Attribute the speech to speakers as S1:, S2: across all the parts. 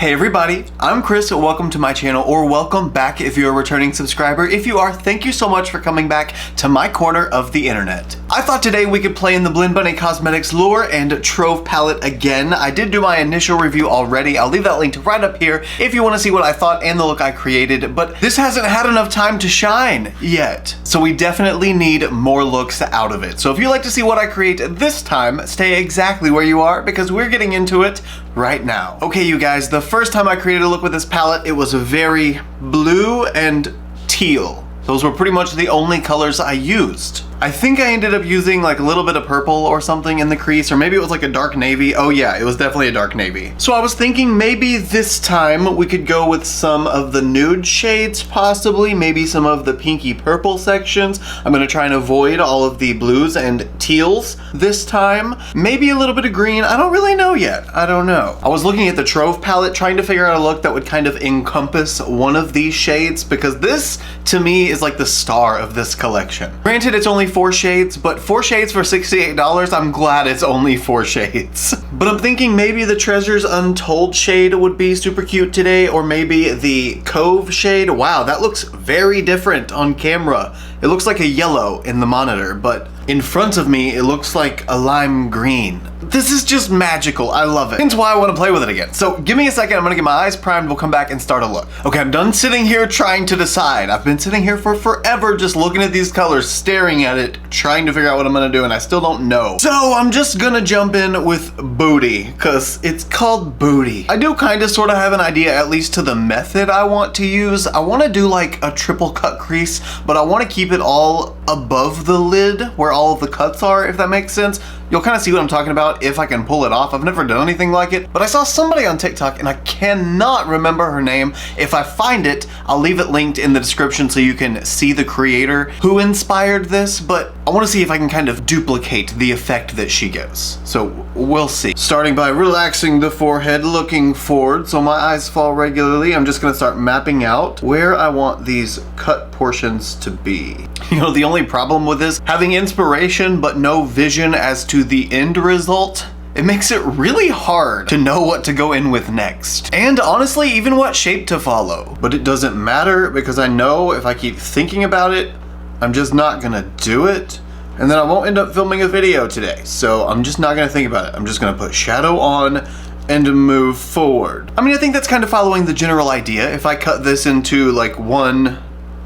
S1: Hey everybody, I'm Chris, welcome to my channel, or welcome back if you're a returning subscriber. If you are, thank you so much for coming back to my corner of the internet. I thought today we could play in the Blend Bunny Cosmetics Lure and Trove palette again. I did do my initial review already. I'll leave that linked right up here if you want to see what I thought and the look I created, but this hasn't had enough time to shine yet. So we definitely need more looks out of it. So if you'd like to see what I create this time, stay exactly where you are because we're getting into it right now. Okay, you guys, the first time I created a look with this palette, it was very blue and teal. Those were pretty much the only colors I used. I think I ended up using like a little bit of purple or something in the crease, or maybe it was like a dark navy. Oh yeah, it was definitely a dark navy. So I was thinking maybe this time we could go with some of the nude shades, possibly, maybe some of the pinky purple sections. I'm gonna try and avoid all of the blues and teals this time. Maybe a little bit of green, I don't really know yet. I don't know. I was looking at the Trove palette, trying to figure out a look that would kind of encompass one of these shades, because this, to me, is like the star of this collection. Granted, it's only 4 shades, but 4 shades for $68, I'm glad it's only 4 shades. But I'm thinking maybe the Treasures Untold shade would be super cute today, or maybe the Cove shade. Wow, that looks very different on camera. It looks like a yellow in the monitor, but in front of me, it looks like a lime green. This is just magical. I love it. Hence why I want to play with it again. So give me a second. I'm going to get my eyes primed. We'll come back and start a look. Okay, I'm done sitting here trying to decide. I've been sitting here for forever just looking at these colors, staring at it, trying to figure out what I'm going to do, and I still don't know. So I'm just going to jump in with Booty, because it's called Booty. I do kind of sort of have an idea, at least to the method I want to use. I want to do like a triple cut crease, but I want to keep it all above the lid where all of the cuts are, if that makes sense. You'll kind of see what I'm talking about if I can pull it off. I've never done anything like it, but I saw somebody on TikTok and I cannot remember her name. If I find it, I'll leave it linked in the description so you can see the creator who inspired this, but I want to see if I can kind of duplicate the effect that she gives. So we'll see. Starting by relaxing the forehead, looking forward so my eyes fall regularly, I'm just going to start mapping out where I want these cut portions to be. You know, the only problem with this, having inspiration but no vision as to the end result, it makes it really hard to know what to go in with next. And honestly, even what shape to follow. But it doesn't matter because I know if I keep thinking about it, I'm just not gonna do it. And then I won't end up filming a video today. So I'm just not gonna think about it. I'm just gonna put shadow on and move forward. I mean, I think that's kind of following the general idea. If I cut this into like 1,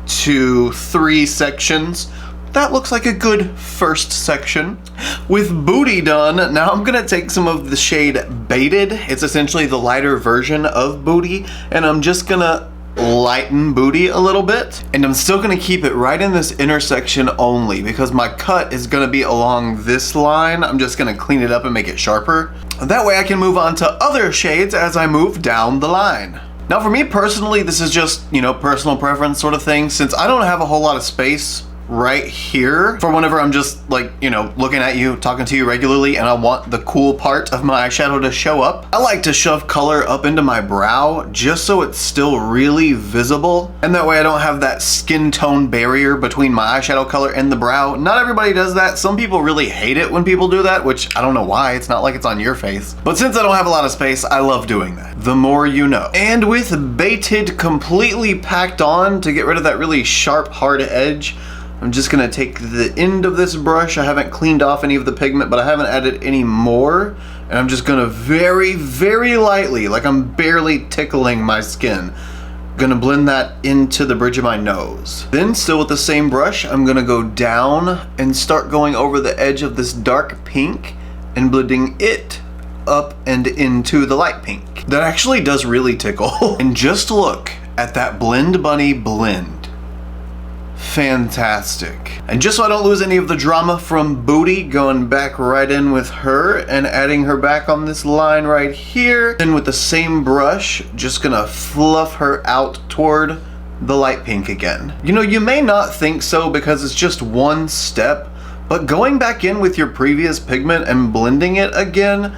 S1: 2, 3 sections, that looks like a good first section. With Booty done, now I'm gonna take some of the shade Baited. It's essentially the lighter version of Booty, and I'm just gonna lighten Booty a little bit. And I'm still gonna keep it right in this intersection only because my cut is gonna be along this line. I'm just gonna clean it up and make it sharper. That way I can move on to other shades as I move down the line. Now for me personally, this is just, you know, personal preference sort of thing. Since I don't have a whole lot of space right here for whenever I'm just like, you know, looking at you, talking to you regularly, and I want the cool part of my eyeshadow to show up, I like to shove color up into my brow just so it's still really visible, and that way I don't have that skin tone barrier between my eyeshadow color and the brow. Not everybody does that. Some people really hate it when people do that, which I don't know why. It's not like it's on your face. But since I don't have a lot of space, I love doing that. The more you know. And with Baited completely packed on to get rid of that really sharp, hard edge, I'm just gonna take the end of this brush. I haven't cleaned off any of the pigment, but I haven't added any more. And I'm just gonna very, very lightly, like I'm barely tickling my skin, gonna blend that into the bridge of my nose. Then, still with the same brush, I'm gonna go down and start going over the edge of this dark pink and blending it up and into the light pink. That actually does really tickle. And just look at that Blend Bunny blend. Fantastic. And just so I don't lose any of the drama from Booty, going back right in with her and adding her back on this line right here. Then with the same brush, just gonna fluff her out toward the light pink again. You know, you may not think so because it's just one step, but going back in with your previous pigment and blending it again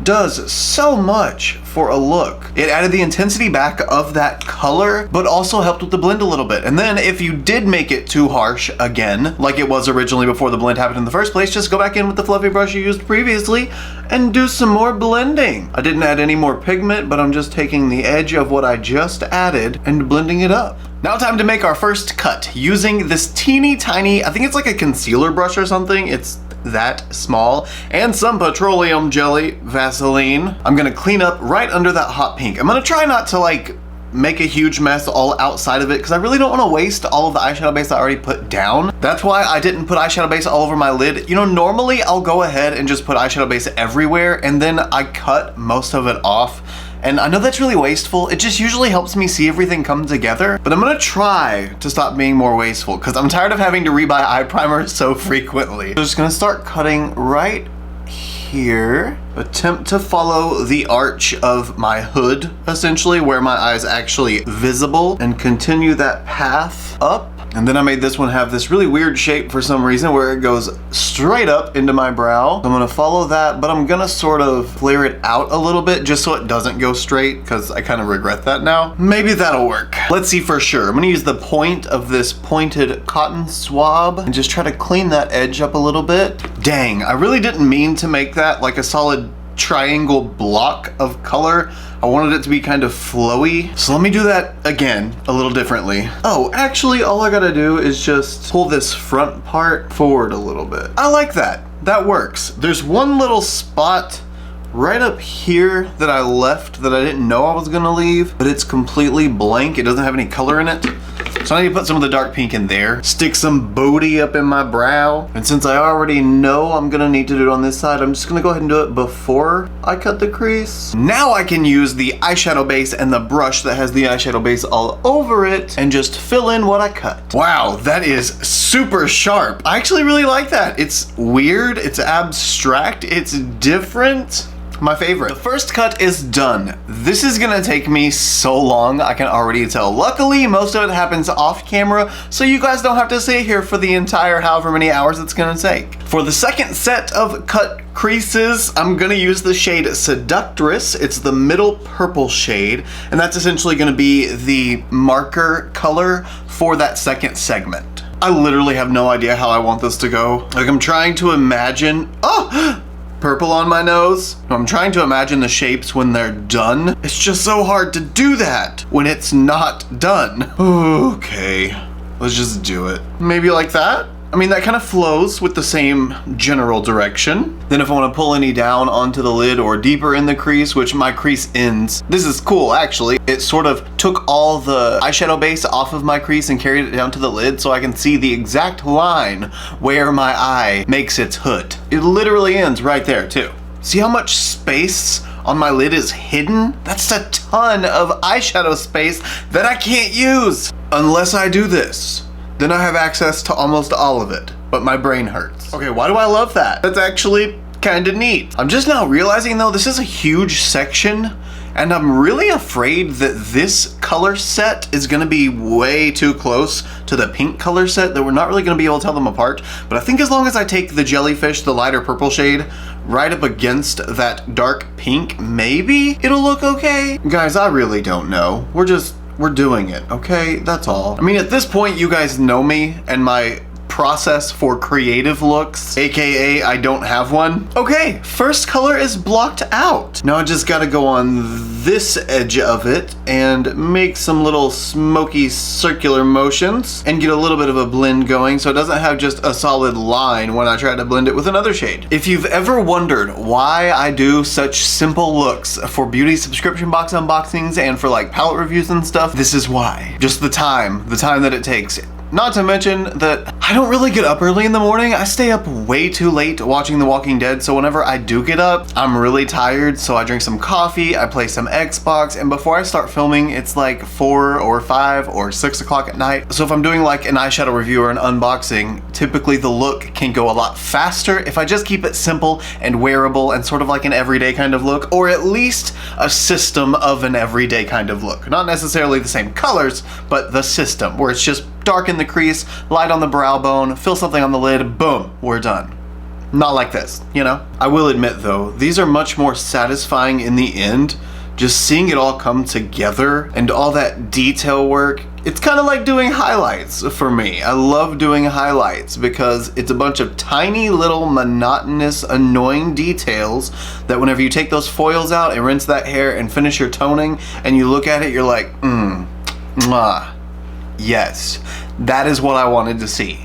S1: does so much for a look. It added the intensity back of that color, but also helped with the blend a little bit. And then if you did make it too harsh again, like it was originally before the blend happened in the first place, just go back in with the fluffy brush you used previously and do some more blending. I didn't add any more pigment, but I'm just taking the edge of what I just added and blending it up. Now time to make our first cut using this teeny tiny, I think it's like a concealer brush or something. It's that small, and some petroleum jelly Vaseline. I'm gonna clean up right under that hot pink. I'm gonna try not to like make a huge mess all outside of it because I really don't want to waste all of the eyeshadow base I already put down. That's why I didn't put eyeshadow base all over my lid. You know, normally I'll go ahead and just put eyeshadow base everywhere and then I cut most of it off. And I know that's really wasteful. It just usually helps me see everything come together. But I'm gonna try to stop being more wasteful because I'm tired of having to rebuy eye primer so frequently. So I'm just gonna start cutting right here. Attempt to follow the arch of my hood, essentially, where my eye is actually visible, and continue that path up. And then I made this one have this really weird shape for some reason where it goes straight up into my brow. I'm gonna follow that, but I'm gonna sort of flare it out a little bit just so it doesn't go straight because I kind of regret that now. Maybe that'll work. Let's see for sure. I'm gonna use the point of this pointed cotton swab and just try to clean that edge up a little bit. Dang, I really didn't mean to make that like a solid triangle block of color. I wanted it to be kind of flowy. So let me do that again, a little differently. Oh, actually all I gotta do is just pull this front part forward a little bit. I like that. That works. There's one little spot right up here that I left that I didn't know I was gonna leave, but it's completely blank. It doesn't have any color in it. So I need to put some of the dark pink in there, stick some booty up in my brow. And since I already know I'm gonna need to do it on this side, I'm just gonna go ahead and do it before I cut the crease. Now I can use the eyeshadow base and the brush that has the eyeshadow base all over it and just fill in what I cut. Wow, that is super sharp. I actually really like that. It's weird, it's abstract, it's different. My favorite. The first cut is done. This is gonna take me so long, I can already tell. Luckily, most of it happens off camera, so you guys don't have to sit here for the entire however many hours it's gonna take. For the second set of cut creases, I'm gonna use the shade Seductress. It's the middle purple shade, and that's essentially gonna be the marker color for that second segment. I literally have no idea how I want this to go. Like, I'm trying to imagine, oh! Purple on my nose. I'm trying to imagine the shapes when they're done. It's just so hard to do that when it's not done. Okay, let's just do it. Maybe like that? I mean, that kind of flows with the same general direction. Then if I want to pull any down onto the lid or deeper in the crease, which my crease ends, this is cool actually. It sort of took all the eyeshadow base off of my crease and carried it down to the lid so I can see the exact line where my eye makes its hood. It literally ends right there too. See how much space on my lid is hidden? That's a ton of eyeshadow space that I can't use unless I do this. Then I have access to almost all of it, but my brain hurts. Okay, why do I love that? That's actually kind of neat. I'm just now realizing though, this is a huge section and I'm really afraid that this color set is gonna be way too close to the pink color set that we're not really gonna be able to tell them apart. But I think as long as I take the Jellyfish, the lighter purple shade, right up against that dark pink, maybe it'll look okay. Guys, I really don't know. We're doing it, okay? That's all. I mean, at this point, you guys know me and my process for creative looks, AKA I don't have one. Okay, first color is blocked out. Now I just gotta go on this edge of it and make some little smoky circular motions and get a little bit of a blend going so it doesn't have just a solid line when I try to blend it with another shade. If you've ever wondered why I do such simple looks for beauty subscription box unboxings and for like palette reviews and stuff, this is why. Just the time that it takes. Not to mention that I don't really get up early in the morning. I stay up way too late watching The Walking Dead, so whenever I do get up, I'm really tired, so I drink some coffee, I play some Xbox, and before I start filming, it's like 4 or 5 or 6 o'clock at night. So if I'm doing like an eyeshadow review or an unboxing, typically the look can go a lot faster if I just keep it simple and wearable and sort of like an everyday kind of look, or at least a system of an everyday kind of look. Not necessarily the same colors, but the system, where it's just dark in the crease, light on the brow bone, fill something on the lid, boom, we're done. not like this, you know? I will admit though, these are much more satisfying in the end. Just seeing it all come together and all that detail work, it's kind of like doing highlights for me. I love doing highlights because it's a bunch of tiny little monotonous, annoying details that whenever you take those foils out and rinse that hair and finish your toning and you look at it, you're like, mwah. Yes, that is what I wanted to see.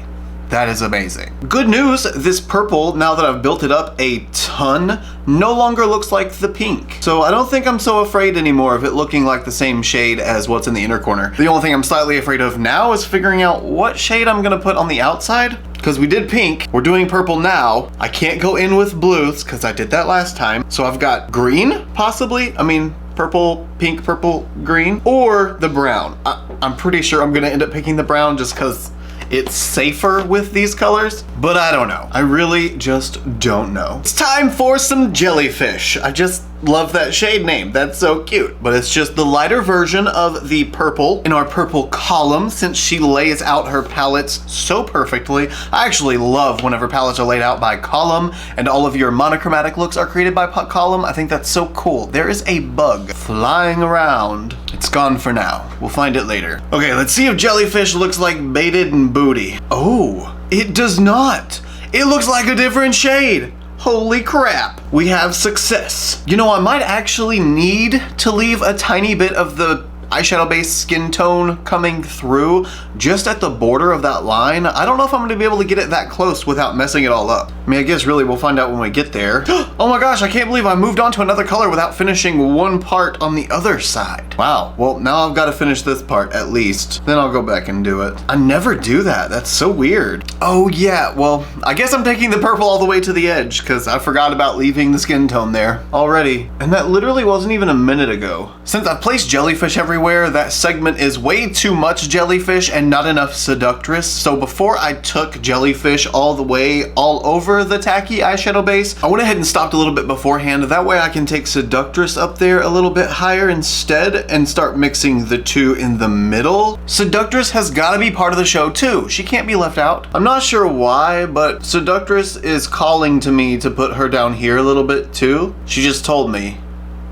S1: That is amazing. Good news, this purple, now that I've built it up a ton, no longer looks like the pink. So I don't think I'm so afraid anymore of it looking like the same shade as what's in the inner corner. The only thing I'm slightly afraid of now is figuring out what shade I'm gonna put on the outside. Because we did pink, we're doing purple now. I can't go in with blues because I did that last time. So I've got green, possibly. I mean, purple, pink, purple, green, or the brown. I'm pretty sure I'm gonna end up picking the brown just because it's safer with these colors, but I don't know. I really just don't know. It's time for some jellyfish. I just love that shade name. That's so cute. But it's just the lighter version of the purple in our purple column since she lays out her palettes so perfectly. I actually love whenever palettes are laid out by column and all of your monochromatic looks are created by column. I think that's so cool. There is a bug flying around. It's gone for now. We'll find it later. Okay, let's see if jellyfish looks like baited and booty. Oh, it does not. It looks like a different shade. Holy crap, we have success. You know, I might actually need to leave a tiny bit of the eyeshadow based skin tone coming through just at the border of that line. I don't know if I'm gonna be able to get it that close without messing it all up. I mean, I guess really we'll find out when we get there. Oh my gosh, I can't believe I moved on to another color without finishing one part on the other side. Wow, well now I've got to finish this part at least. Then I'll go back and do it. I never do that, that's so weird. Oh yeah, well, I guess I'm taking the purple all the way to the edge because I forgot about leaving the skin tone there already. And that literally wasn't even a minute ago. Since I've placed jellyfish everywhere, that segment is way too much jellyfish and not enough seductress. So before I took jellyfish all the way all over the tacky eyeshadow base, I went ahead and stopped a little bit beforehand. That way I can take seductress up there a little bit higher instead and start mixing the two in the middle. Seductress has got to be part of the show too. She can't be left out. I'm not sure why, but seductress is calling to me to put her down here a little bit too. She just told me.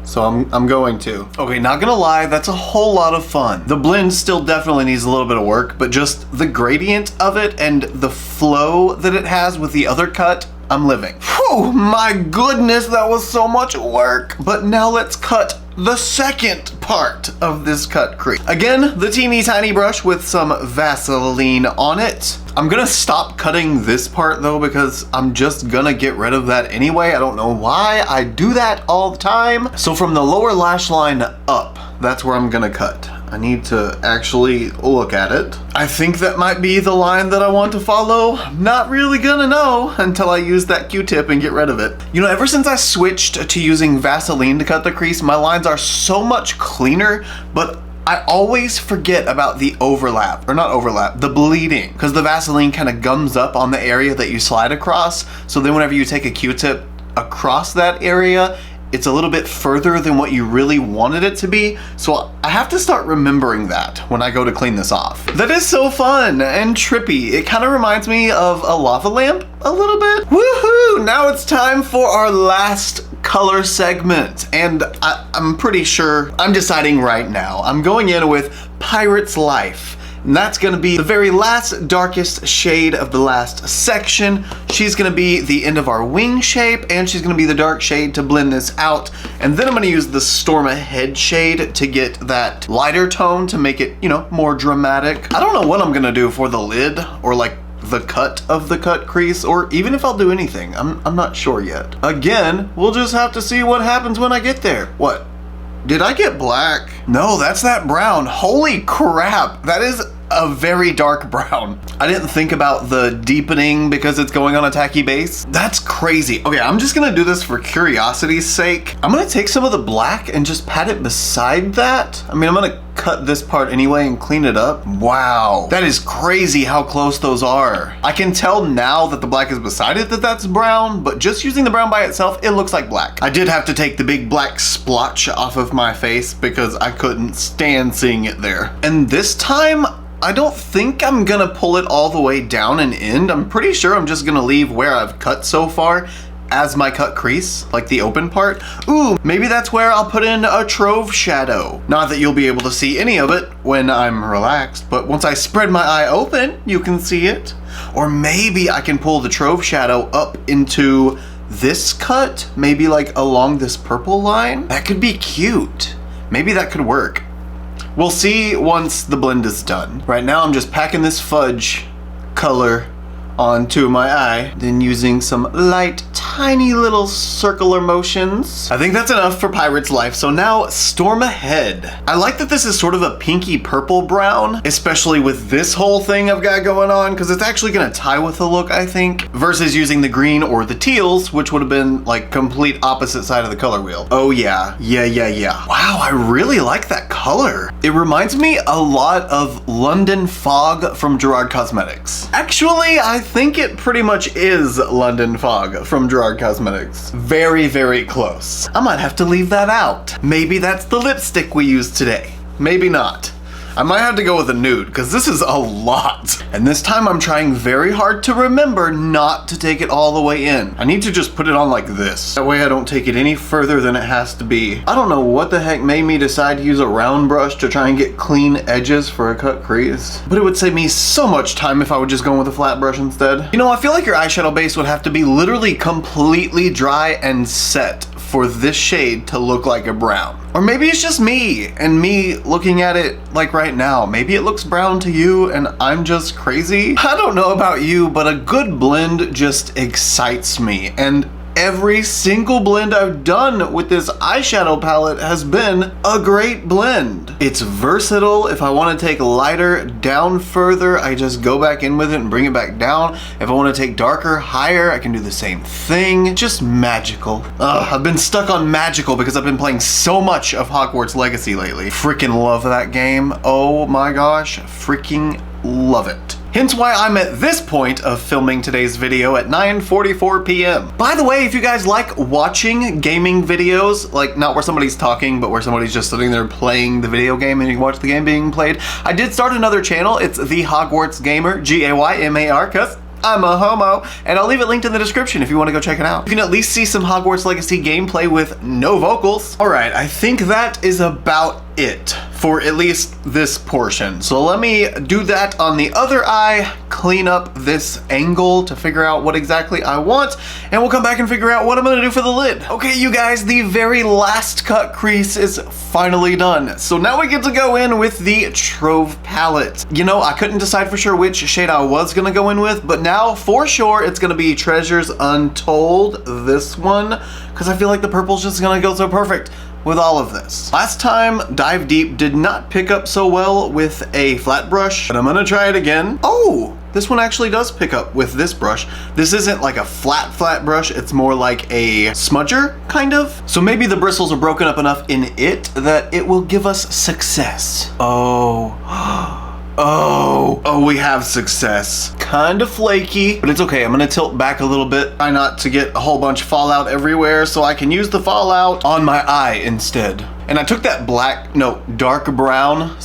S1: So I'm going to. Okay, not gonna lie, that's a whole lot of fun. The blend still definitely needs a little bit of work, but just the gradient of it and the flow that it has with the other cut, I'm living. Whew, my goodness, that was so much work. But now let's cut the second part of this cut crease. Again, the teeny tiny brush with some Vaseline on it. I'm gonna stop cutting this part though because I'm just gonna get rid of that anyway. I don't know why I do that all the time. So from the lower lash line up, that's where I'm gonna cut. I need to actually look at it. I think that might be the line that I want to follow. Not really gonna know until I use that Q-tip and get rid of it. You know, ever since I switched to using Vaseline to cut the crease, my lines are so much cleaner, but I always forget about the overlap, or not overlap, the bleeding, because the Vaseline kind of gums up on the area that you slide across. So then whenever you take a Q-tip across that area, it's a little bit further than what you really wanted it to be. So I have to start remembering that when I go to clean this off. That is so fun and trippy. It kind of reminds me of a lava lamp a little bit. Woohoo! Now it's time for our last color segment. And I'm pretty sure, I'm deciding right now. I'm going in with Pirate's Life. And that's gonna be the very last darkest shade of the last section. She's gonna be the end of our wing shape, and she's gonna be the dark shade to blend this out. And then I'm gonna use the Storm Ahead shade to get that lighter tone to make it, you know, more dramatic. I don't know what I'm gonna do for the lid or like the cut of the cut crease, or even if I'll do anything. I'm not sure yet. Again, we'll just have to see what happens when I get there. What? Did I get black? No, that's that brown. Holy crap, that is a very dark brown. I didn't think about the deepening because it's going on a tacky base. That's crazy. Okay, I'm just gonna do this for curiosity's sake. I'm gonna take some of the black and just pat it beside that. I mean, I'm gonna cut this part anyway and clean it up. Wow, that is crazy how close those are. I can tell now that the black is beside it that that's brown, but just using the brown by itself, it looks like black. I did have to take the big black splotch off of my face because I couldn't stand seeing it there. And this time, I don't think I'm gonna pull it all the way down and end. I'm pretty sure I'm just gonna leave where I've cut so far as my cut crease, like the open part. Ooh, maybe that's where I'll put in a Trove shadow. Not that you'll be able to see any of it when I'm relaxed, but once I spread my eye open, you can see it. Or maybe I can pull the Trove shadow up into this cut, maybe like along this purple line. That could be cute. Maybe that could work. We'll see once the blend is done. Right now I'm just packing this fudge color onto my eye, then using some light, tiny little circular motions. I think that's enough for Pirate's Life, so now storm ahead. I like that this is sort of a pinky purple brown, especially with this whole thing I've got going on, because it's actually gonna tie with the look, I think, versus using the green or the teals, which would have been like complete opposite side of the color wheel. Oh yeah. Wow, I really like that color. It reminds me a lot of London Fog from Gerard Cosmetics. Actually, I think it pretty much is London Fog from Gerard Cosmetics. Very, very close. I might have to leave that out. Maybe that's the lipstick we used today. Maybe not. I might have to go with a nude, because this is a lot. And this time I'm trying very hard to remember not to take it all the way in. I need to just put it on like this. That way I don't take it any further than it has to be. I don't know what the heck made me decide to use a round brush to try and get clean edges for a cut crease. But it would save me so much time if I would just go with a flat brush instead. You know, I feel like your eyeshadow base would have to be literally completely dry and set for this shade to look like a brown. Or maybe it's just me, and me looking at it like right now. Maybe it looks brown to you and I'm just crazy. I don't know about you, but a good blend just excites me. And every single blend I've done with this eyeshadow palette has been a great blend. It's versatile. If I want to take lighter down further, I just go back in with it and bring it back down. If I want to take darker higher, I can do the same thing. Just magical. I've been stuck on magical because I've been playing so much of Hogwarts Legacy lately. Freaking love that game. Oh my gosh, freaking love it. Hence why I'm at this point of filming today's video at 9:44 p.m. By the way, if you guys like watching gaming videos, like not where somebody's talking, but where somebody's just sitting there playing the video game and you can watch the game being played, I did start another channel. It's The Hogwarts Gamer, GAYMAR, cause I'm a homo, and I'll leave it linked in the description if you want to go check it out. You can at least see some Hogwarts Legacy gameplay with no vocals. All right, I think that is about it for at least this portion. So let me do that on the other eye, clean up this angle to figure out what exactly I want, and we'll come back and figure out what I'm gonna do for the lid. Okay, you guys, the very last cut crease is finally done. So now we get to go in with the Trove palette. You know, I couldn't decide for sure which shade I was gonna go in with, but now for sure it's gonna be Treasures Untold, this one, because I feel like the purple's just gonna go so perfect with all of this. Last time, Dive Deep did not pick up so well with a flat brush, but I'm gonna try it again. Oh, this one actually does pick up with this brush. This isn't like a flat brush, it's more like a smudger, kind of. So maybe the bristles are broken up enough in it that it will give us success. Oh, we have success. Kind of flaky, but it's okay. I'm gonna tilt back a little bit. Try not to get a whole bunch of fallout everywhere so I can use the fallout on my eye instead. And I took that dark brown,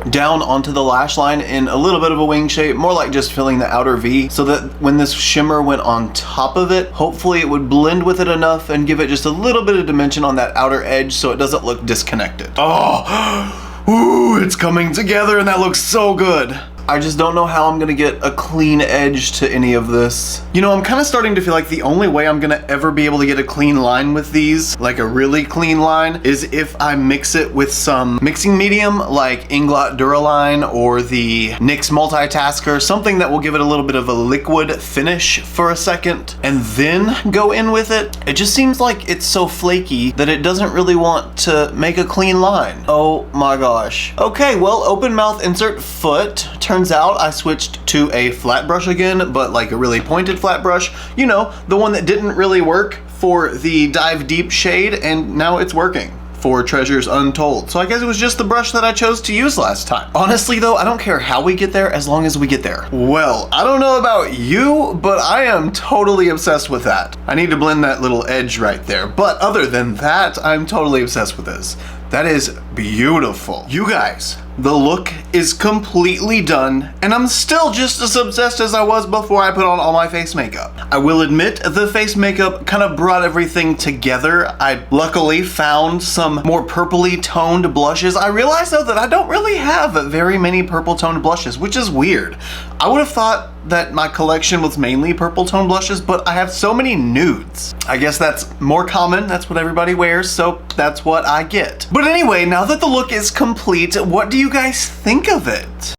S1: down onto the lash line in a little bit of a wing shape, more like just filling the outer V, so that when this shimmer went on top of it, hopefully it would blend with it enough and give it just a little bit of dimension on that outer edge so it doesn't look disconnected. Oh! Ooh, it's coming together and that looks so good. I just don't know how I'm gonna get a clean edge to any of this. You know, I'm kind of starting to feel like the only way I'm gonna ever be able to get a clean line with these, like a really clean line, is if I mix it with some mixing medium like Inglot Duraline or the NYX Multitasker, something that will give it a little bit of a liquid finish for a second, and then go in with it. It just seems like it's so flaky that it doesn't really want to make a clean line. Oh my gosh. Okay, well, open mouth insert foot. Turns out I switched to a flat brush again, but like a really pointed flat brush. You know, the one that didn't really work for the Dive Deep shade, and now it's working for Treasures Untold. So I guess it was just the brush that I chose to use last time. Honestly though, I don't care how we get there as long as we get there. Well, I don't know about you, but I am totally obsessed with that. I need to blend that little edge right there. But other than that, I'm totally obsessed with this. That is beautiful. You guys, The look is completely done, and I'm still just as obsessed as I was before I put on all my face makeup. I will admit, the face makeup kind of brought everything together. I luckily found some more purpley toned blushes. I realized though that I don't really have very many purple toned blushes, which is weird. I would have thought that my collection was mainly purple tone blushes, but I have so many nudes. I guess that's more common, that's what everybody wears, so that's what I get. But anyway, now that the look is complete, what do you guys think of it?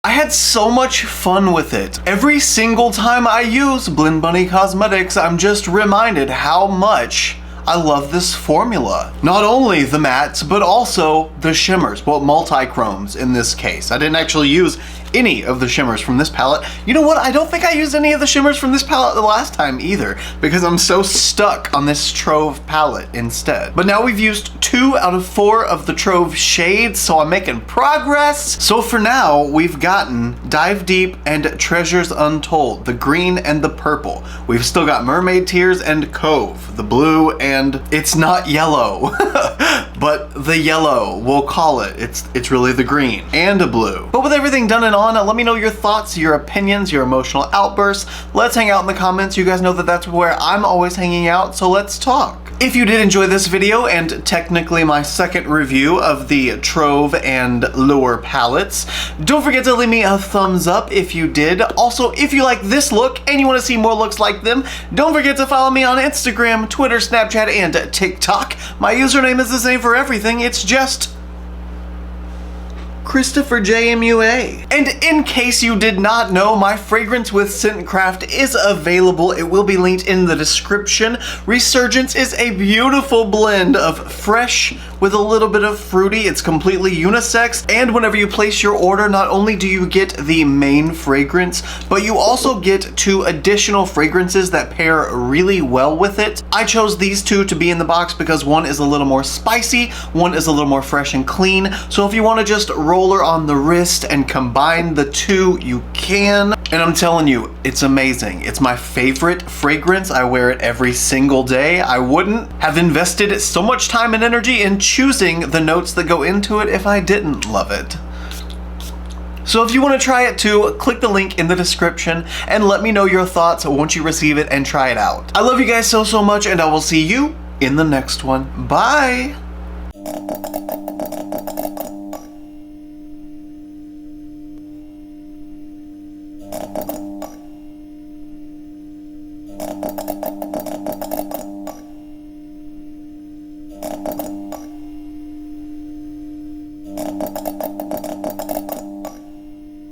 S1: I had so much fun with it. Every single time I use Blend Bunny Cosmetics, I'm just reminded how much I love this formula. Not only the mattes, but also the shimmers, well, multi-chromes in this case. I didn't actually use any of the shimmers from this palette. You know what? I don't think I used any of the shimmers from this palette the last time either, because I'm so stuck on this Trove palette instead. But now we've used 2 out of 4 of the Trove shades, so I'm making progress. So for now, we've gotten Dive Deep and Treasures Untold, the green and the purple. We've still got Mermaid Tears and Cove, the blue, and it's not yellow, but the yellow, we'll call it. It's really the green and a blue. But with everything done and on, let me know your thoughts, your opinions, your emotional outbursts. Let's hang out in the comments. You guys know that that's where I'm always hanging out, so let's talk. If you did enjoy this video, and technically my second review of the Trove and Lure palettes, don't forget to leave me a thumbs up if you did. Also, if you like this look and you want to see more looks like them, don't forget to follow me on Instagram, Twitter, Snapchat, and TikTok. My username is the same for everything. It's just ChristopherJMUA. And in case you did not know, my fragrance with Scentcraft is available. It will be linked in the description. Resurgence is a beautiful blend of fresh with a little bit of fruity. It's completely unisex, and whenever you place your order, not only do you get the main fragrance, but you also get 2 additional fragrances that pair really well with it. I chose these 2 to be in the box because one is a little more spicy, one is a little more fresh and clean. So if you want to just roller on the wrist and combine the 2, you can. And I'm telling you, it's amazing. It's my favorite fragrance. I wear it every single day. I wouldn't have invested so much time and energy in choosing the notes that go into it if I didn't love it. So if you want to try it too, click the link in the description and let me know your thoughts once you receive it and try it out. I love you guys so much, and I will see you in the next one. Bye!